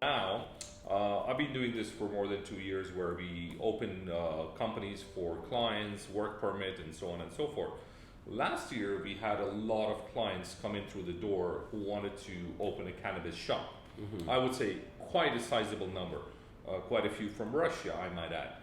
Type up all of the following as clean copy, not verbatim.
Now, I've been doing this for more than 2 years where we open companies for clients, work permit, and so on and so forth. Last year, we had a lot of clients come in through the door who wanted to open a cannabis shop. I would say quite a sizable number, quite a few from Russia, I might add.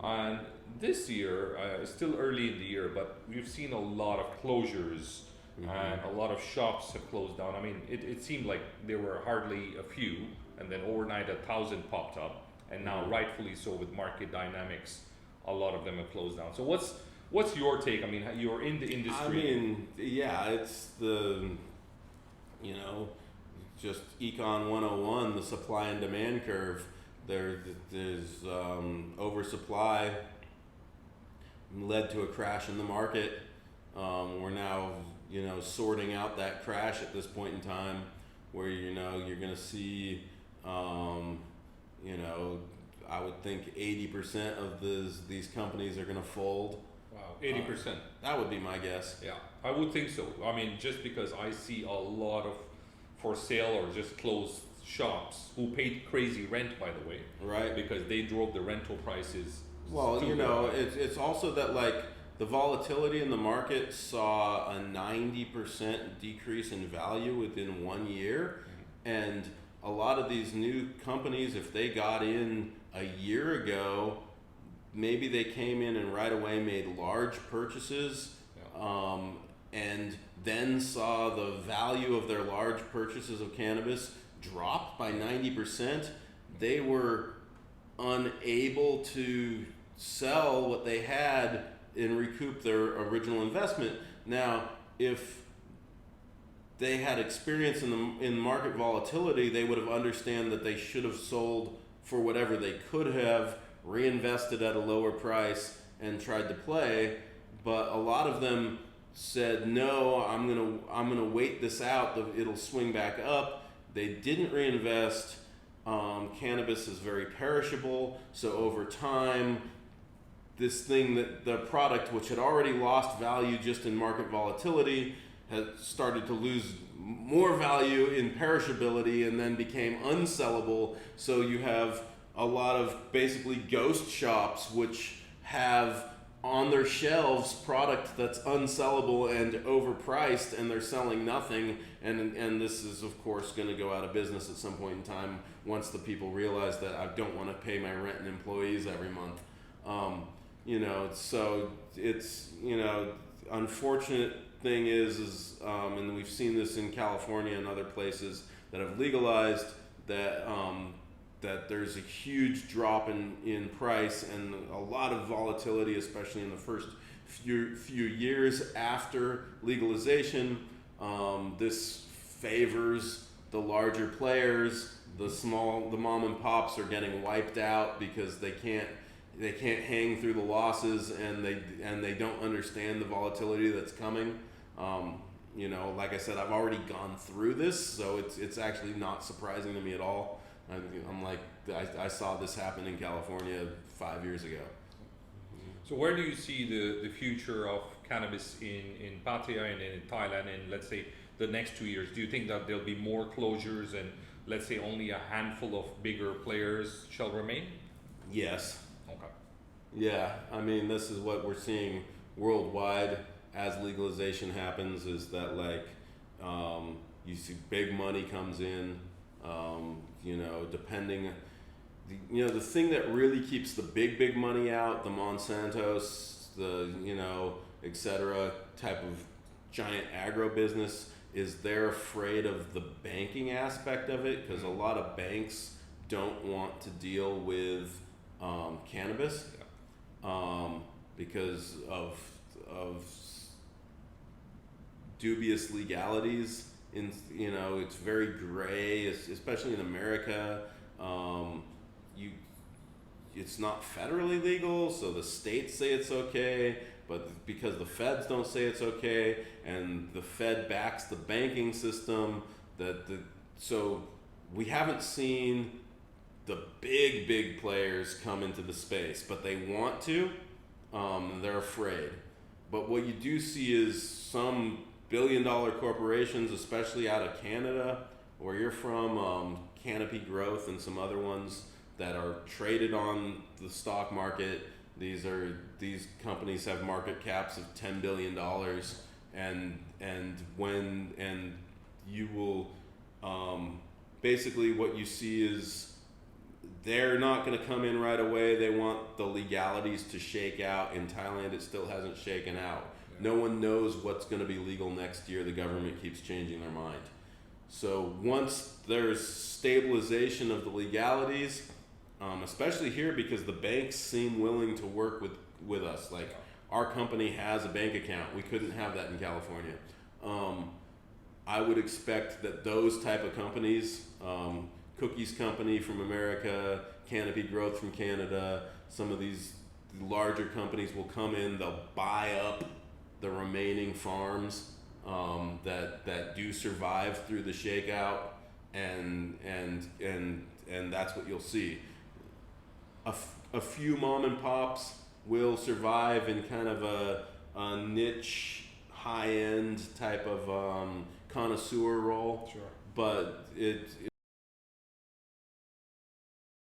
And this year, it's still early in the year, but we've seen a lot of closures and a lot of shops have closed down. I mean, it seemed like there were hardly a few, and then overnight 1,000 popped up, and now rightfully so with market dynamics, a lot of them have closed down. So what's your take? I mean, you're in the I industry. mean, yeah, it's you know, just Econ 101, the supply and demand curve. There's oversupply led to a crash in the market. We're now, sorting out that crash at this point in time, where you're going to see, I would think 80% of these companies are going to fold. Wow, 80%. That would be my guess. Yeah, I would think so. I mean, just because I see a lot of for sale or just closed shops who paid crazy rent, by the way, Right. because they drove the rental prices. Well, too high. it's also that like the volatility in the market saw a 90% decrease in value within 1 year, and a lot of these new companies, if they got in a year ago, maybe they came in and right away made large purchases, and then saw the value of their large purchases of cannabis drop by 90%. They were unable to sell what they had and recoup their original investment. Now, if they had experience in market volatility, they would have understand that they should have sold for whatever they could have, reinvested at a lower price, and tried to play. But a lot of them said, no, I'm gonna wait this out. It'll swing back up. They didn't reinvest. Cannabis is very perishable, so over time, this thing that the product, which had already lost value just in market volatility, had started to lose more value in perishability and then became unsellable. So you have a lot of basically ghost shops which have on their shelves product that's unsellable and overpriced, and they're selling nothing, and this is of course going to go out of business at some point in time once the people realize that I don't want to pay my rent and employees every month. So it's, unfortunate thing is and we've seen this in California and other places that have legalized that that there's a huge drop in price and a lot of volatility, especially in the first few years after legalization. This favors the larger players. The mom and pops are getting wiped out because they can't hang through the losses, and they don't understand the volatility that's coming. Like I said, I've already gone through this, so it's actually not surprising to me at all. I'm like, I saw this happen in California 5 years ago. So where do you see the future of cannabis in Pattaya and in Thailand in, let's say, the next 2 years? Do you think that there'll be more closures and, let's say, only a handful of bigger players shall remain? Yes. Okay. Yeah, I mean, this is what we're seeing worldwide as legalization happens, is that you see big money comes in, depending, the thing that really keeps the big money out, the Monsantos, the, et cetera, type of giant agro business, is they're afraid of the banking aspect of it, because a lot of banks don't want to deal with cannabis because of dubious legalities. It's very gray, especially in America. It's not federally legal, so the states say it's okay, but because the feds don't say it's okay, and the Fed backs the banking system, so we haven't seen the big players come into the space, but they want to. They're afraid. But what you do see is some billion-dollar corporations, especially out of Canada, where you're from, Canopy Growth and some other ones that are traded on the stock market. These companies have market caps of $10 billion, and you will, basically what you see is they're not going to come in right away. They want the legalities to shake out. In Thailand, it still hasn't shaken out. No one knows what's going to be legal next year. The government keeps changing their mind. So once there's stabilization of the legalities, especially here because the banks seem willing to work with us. Like our company has a bank account. We couldn't have that in California. I would expect that those type of companies, Cookies Company from America, Canopy Growth from Canada, some of these larger companies will come in, they'll buy up the remaining farms that do survive through the shakeout, and that's what you'll see. A few mom and pops will survive in kind of a niche, high end type of connoisseur role, Sure. but